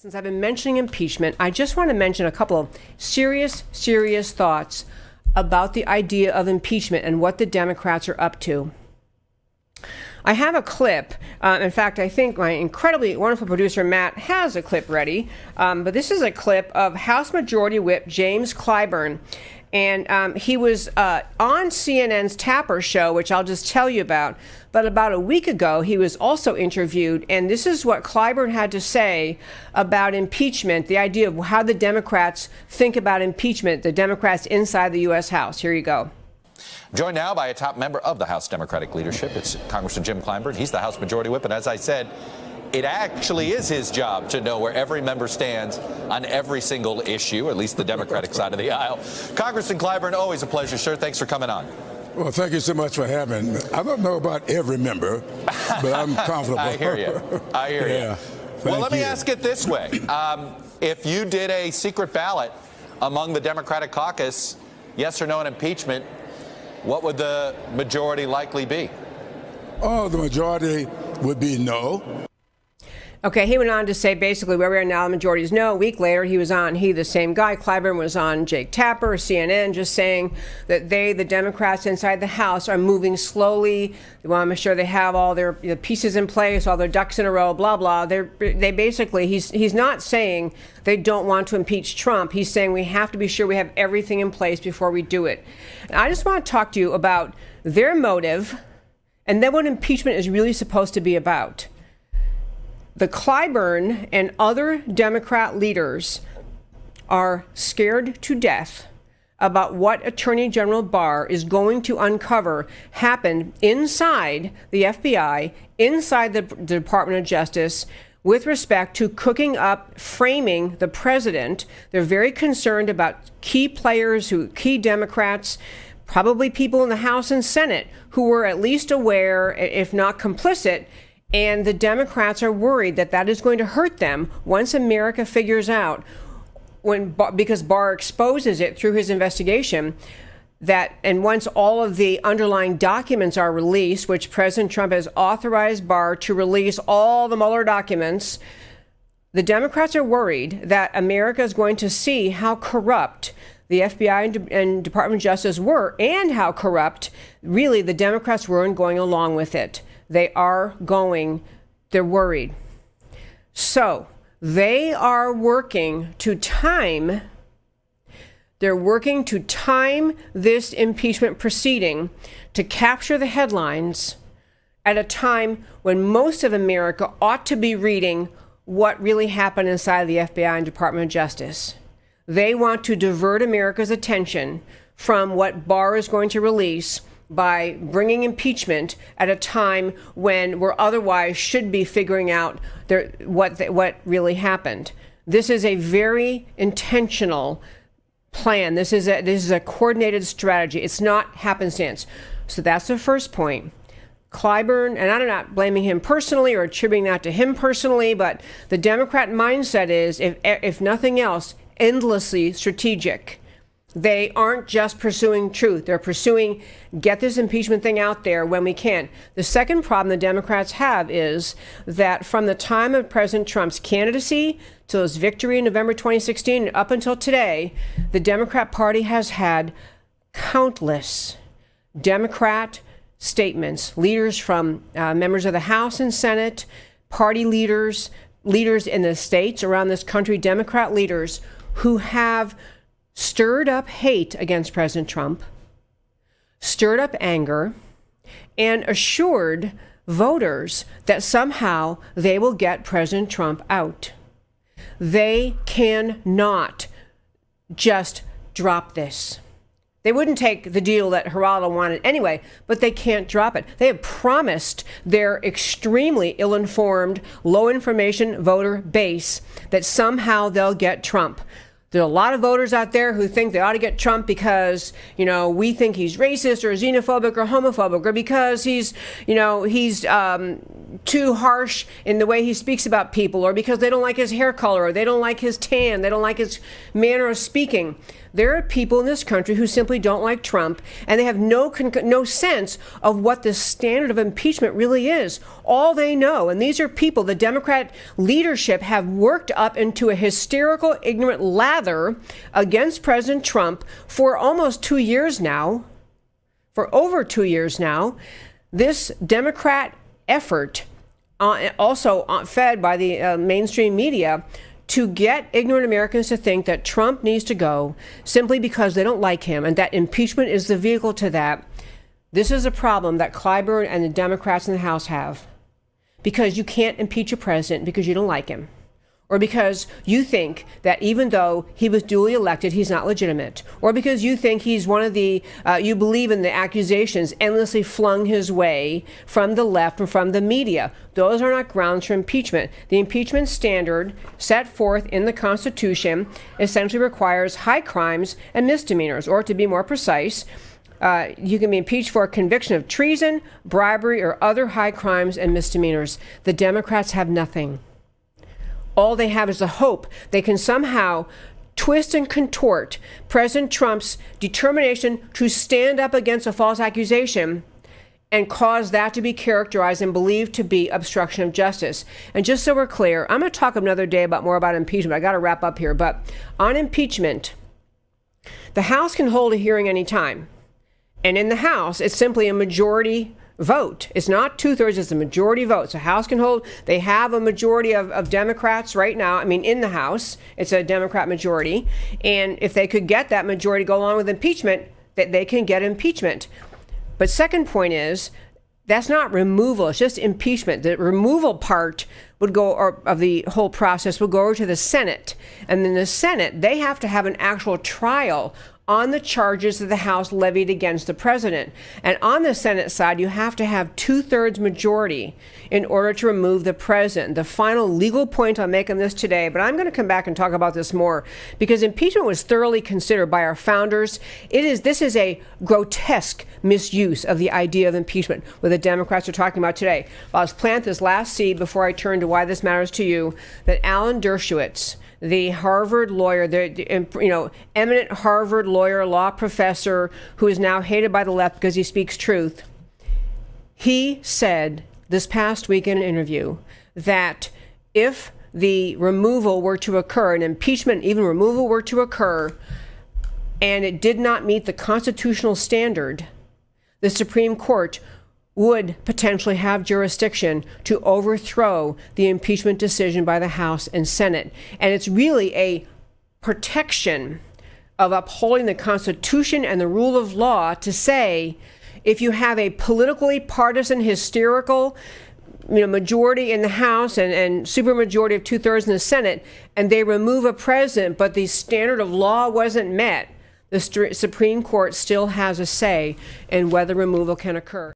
Since I've been mentioning impeachment, I just want to mention a couple of serious thoughts about the idea of impeachment and what the Democrats are up to. I have a clip. In fact, I think my incredibly wonderful producer, Matt, has a clip ready. But this is a clip of House Majority Whip James Clyburn. And he was on CNN's Tapper show, which I'll just tell you about. But about a week ago, he was also interviewed. And this is what Clyburn had to say about impeachment, the idea of how the Democrats think about impeachment, the Democrats inside the U.S. House. Here you go. Joined now by a top member of the House Democratic leadership. It's Congressman Jim Clyburn. He's the House Majority Whip. And as I said, it actually is his job to know where every member stands on every single issue, at least the Democratic side of the aisle. Congressman Clyburn, always a pleasure, sir. Thanks for coming on. Well, thank you so much for having me. I don't know about every member, but I'm comfortable. I hear you. I hear you. Well, let me ask it this way. If you did a secret ballot among the Democratic caucus, yes or no on impeachment, what would the majority likely be? Oh, the majority would be no. Okay, he went on to say basically where we are now, the majority is no. A week later, the same guy, Clyburn, was on Jake Tapper, CNN, just saying that the Democrats inside the House, are moving slowly. They want to make sure they have all their pieces in place, all their ducks in a row, blah, blah. They basically, he's not saying they don't want to impeach Trump. He's saying we have to be sure we have everything in place before we do it. And I just want to talk to you about their motive and then what impeachment is really supposed to be about. The Clyburn and other Democrat leaders are scared to death about what Attorney General Barr is going to uncover happened inside the FBI, inside the Department of Justice, with respect to cooking up, framing the president. They're very concerned about key players, key Democrats, probably people in the House and Senate who were at least aware, if not complicit. And the Democrats are worried that that is going to hurt them once America figures out, because Barr exposes it through his investigation, and once all of the underlying documents are released, which President Trump has authorized Barr to release all the Mueller documents, the Democrats are worried that America is going to see how corrupt the FBI and Department of Justice were, and how corrupt really the Democrats were in going along with it. They're worried. So they are working to time this impeachment proceeding to capture the headlines at a time when most of America ought to be reading what really happened inside the FBI and Department of Justice. They want to divert America's attention from what Barr is going to release by bringing impeachment at a time when we're otherwise should be figuring out what really happened. This is a very intentional plan. This is a coordinated strategy. It's not happenstance. So that's the first point. Clyburn, and I'm not blaming him personally or attributing that to him personally, but the Democrat mindset is, if nothing else, endlessly strategic. They aren't just pursuing truth. They're pursuing, get this impeachment thing out there when we can. The second problem the Democrats have is that from the time of President Trump's candidacy to his victory in November 2016 and up until today, the Democrat Party has had countless Democrat statements, leaders from members of the House and Senate, party leaders in the states around this country, Democrat leaders who have stirred up hate against President Trump, stirred up anger, and assured voters that somehow they will get President Trump out. They cannot just drop this. They wouldn't take the deal that Geraldo wanted anyway, but they can't drop it. They have promised their extremely ill-informed, low-information voter base that somehow they'll get Trump. There are a lot of voters out there who think they ought to get Trump because, we think he's racist or xenophobic or homophobic, or because he's too harsh in the way he speaks about people, or because they don't like his hair color, or they don't like his tan, they don't like his manner of speaking. There are people in this country who simply don't like Trump, and they have no sense of what the standard of impeachment really is. All they know, and these are people the Democrat leadership have worked up into a hysterical, ignorant lather against President Trump for almost 2 years now, for over 2 years now. This Democrat effort, also fed by the mainstream media, to get ignorant Americans to think that Trump needs to go simply because they don't like him, and that impeachment is the vehicle to that. This is a problem that Clyburn and the Democrats in the House have, because you can't impeach a president because you don't like him, or because you think that even though he was duly elected, he's not legitimate, or because you think he's one of the, you believe in the accusations endlessly flung his way from the left and from the media. Those are not grounds for impeachment. The impeachment standard set forth in the Constitution essentially requires high crimes and misdemeanors, or to be more precise, you can be impeached for a conviction of treason, bribery, or other high crimes and misdemeanors. The Democrats have nothing. All they have is the hope they can somehow twist and contort President Trump's determination to stand up against a false accusation and cause that to be characterized and believed to be obstruction of justice. And just so we're clear, I'm going to talk another day more about impeachment. I got to wrap up here. But on impeachment, the House can hold a hearing anytime. And in the House, it's simply a majority vote. It's not 2/3, it's a majority vote. So House can hold, they have a majority of Democrats right now. I mean, in the House, it's a Democrat majority. And if they could get that majority to go along with impeachment, that they can get impeachment. But second point is, that's not removal, it's just impeachment. The removal part would go, or of the whole process, would go over to the Senate. And then the Senate, they have to have an actual trial on the charges that the House levied against the president. And on the Senate side, you have to have 2/3 majority in order to remove the president. The final legal point I'll make on this today, but I'm going to come back and talk about this more, because impeachment was thoroughly considered by our founders. This is a grotesque misuse of the idea of impeachment, what the Democrats are talking about today. But I'll plant this last seed before I turn to why this matters to you, that Alan Dershowitz, the Harvard lawyer, the eminent Harvard lawyer, law professor, who is now hated by the left because he speaks truth, he said this past week in an interview that if the removal were to occur, an impeachment, even removal were to occur, and it did not meet the constitutional standard, the Supreme Court would potentially have jurisdiction to overthrow the impeachment decision by the House and Senate. And it's really a protection of upholding the Constitution and the rule of law to say, if you have a politically partisan, hysterical majority in the House and supermajority of 2/3 in the Senate, and they remove a president, but the standard of law wasn't met, the Supreme Court still has a say in whether removal can occur.